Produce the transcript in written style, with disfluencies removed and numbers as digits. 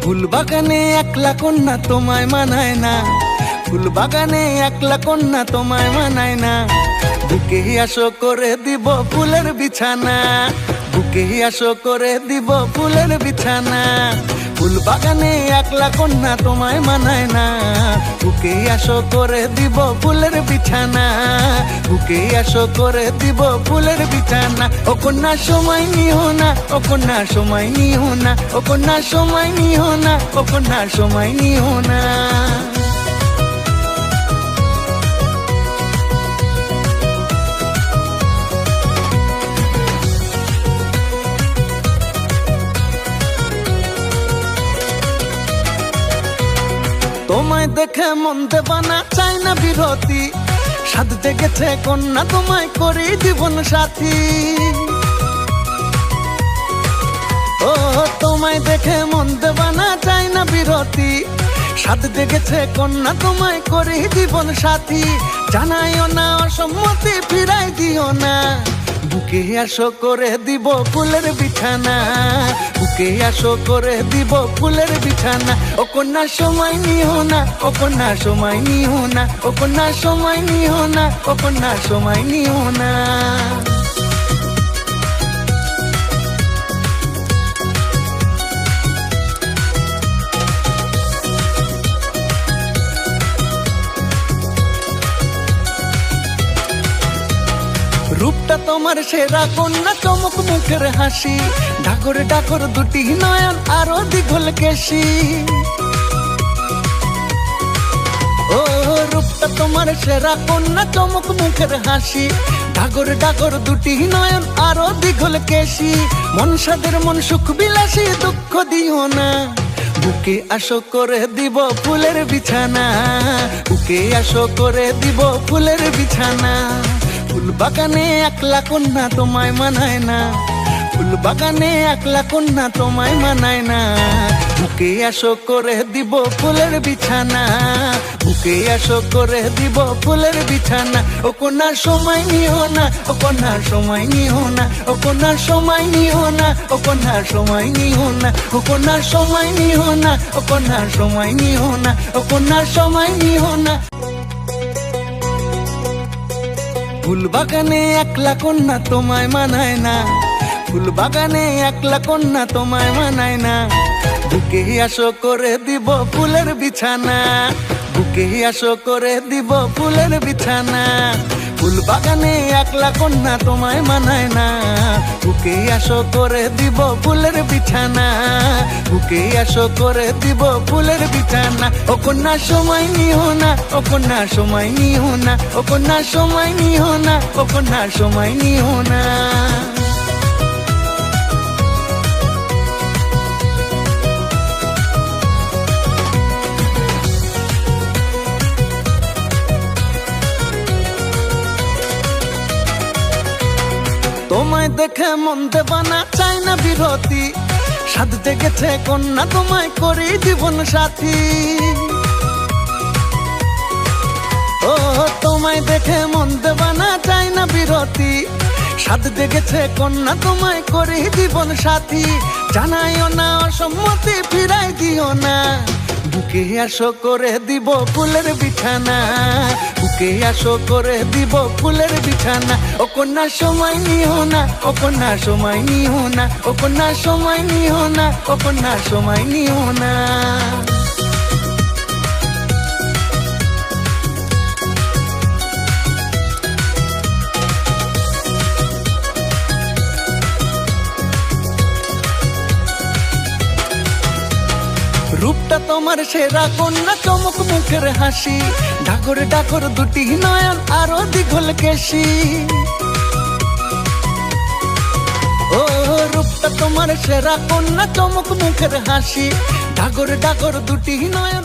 ফুল বাগানে একলা কন্যা তোমায় মানায় না, ফুল বাগানে একলা কন্যা তোমায় মানায় না। বুকে আসো করে দিব ফুলের বিছানা, বুকে আসো করে দিব ফুলের বিছানা। ফুল বাগানে একলা কন্যা তোমায় মানায় না, বুকে আসো করে দিব ফুলের বিছানা, বুকে আসো করে দিব ফুলের বিছানা। ও কন্যা সময় নিও না, ও কন্যা সময় নিও না, ও কন্যা সময় নিও না, ও কন্যা সময় নিও না। তোমায় দেখে মন দেবা না, চাই না বিরতি, সাধ জেগেছে কন্যা তোমায় করি জীবন সাথী। ও তোমায় দেখে মন দেবা না, চাই না বিরতি, সাধ জেগেছে কন্যা তোমায় করি জীবন সাথী। জানাইও না অসম্মতি, ফিরাই দিও না, বুকে আসো করে দিব ফুলের বিছানা, বুকে আসো করে দিব ফুলের বিছানা। ও কন্যা সময় নিও না, ও কন্যা সময় নিও না, ও কন্যা সময় নিও না, ও কন্যা সময় নিও না। রূপটা তোমার সেরা কন্যা, চমক মুখের হাসি, ডাকর ডাকর দুটি নয়ন আরো দ্বিগুল কেশি। ও রূপটা তোমার সেরা কন্যা, চমক মুখের হাসি, ডাকর ডাকর দুটি নয়ন আরো দ্বিগুল কেশি। মন সাদের মন সুখ বিলাসী, দুঃখ দিও না, বুকে আসো করে দিব ফুলের বিছানা, বুকে আসো করে দিব ফুলের বিছানা। ফুল বাগানে একলা কন্যা তোমায় মানায় না, ফুল বাগানে একলা কন্যা তোমায় মানায় না। বুকে আসো করে দিব ফুলের বিছানা, বুকে আসো করে দিব ফুলের বিছানা। ও কন্যা সময় নিও না, ও কন্যা সময় নিও না, ও কন্যা সময় নিও না, ও কন্যা সময় নিও না, ও কন্যা সময় নিও না, ও কন্যা সময় নিও না, ও কন্যা সময় নিও না। ফুল বাগানে একলা কন্যা তোমায় মানায় না, ফুল বাগানে একলা কন্যা তোমায় মানায় না। বুকে আসো করে দিব ফুলের বিছানা, বুকে আসো করে দিব ফুলের বিছানা। ফুল বাগানে একলা কন্যা তোমায় মানায় না, বুকে আসো করে দিব ফুলের বিছানা, বুকে আসো করে দিব ফুলের বিছানা। ও কন্যা সময় নিও না, ও কন্যা সময় নিও না, ও কন্যা সময় নিও না, ও কন্যা সময় নিও না। তোমায় দেখে মন দেবা না, চাই না বিরতি, সাধ জেগেছে কন্যা তোমায় করি জীবন সাথী। ও তোমায় দেখে মন দেবা না, চাই না বিরতি, সাধ জেগেছে কন্যা তোমায় করি জীবন সাথী। জানাইও না অসম্মতি, ফিরাই দিও না, বুকে আসো করে দিব ফুলের বিছানা, বুকে আসো করে দিব ফুলের বিছানা। ও কন্যা সময় নিও না, ও কন্যা সময় নিও না, ও কন্যা সময় নিও না, ও কন্যা সময় নিও না। রূপটা তোমার সেরা কন্যা, চমক মুখের হাসি, ডাকর ডাকর দুটি নয়ন আরো দ্বিগুল কেশি। ও রূপটা তোমার সেরা কন্যা, চমক মুখের হাসি, ডাকর ডাকর দুটি নয়ন।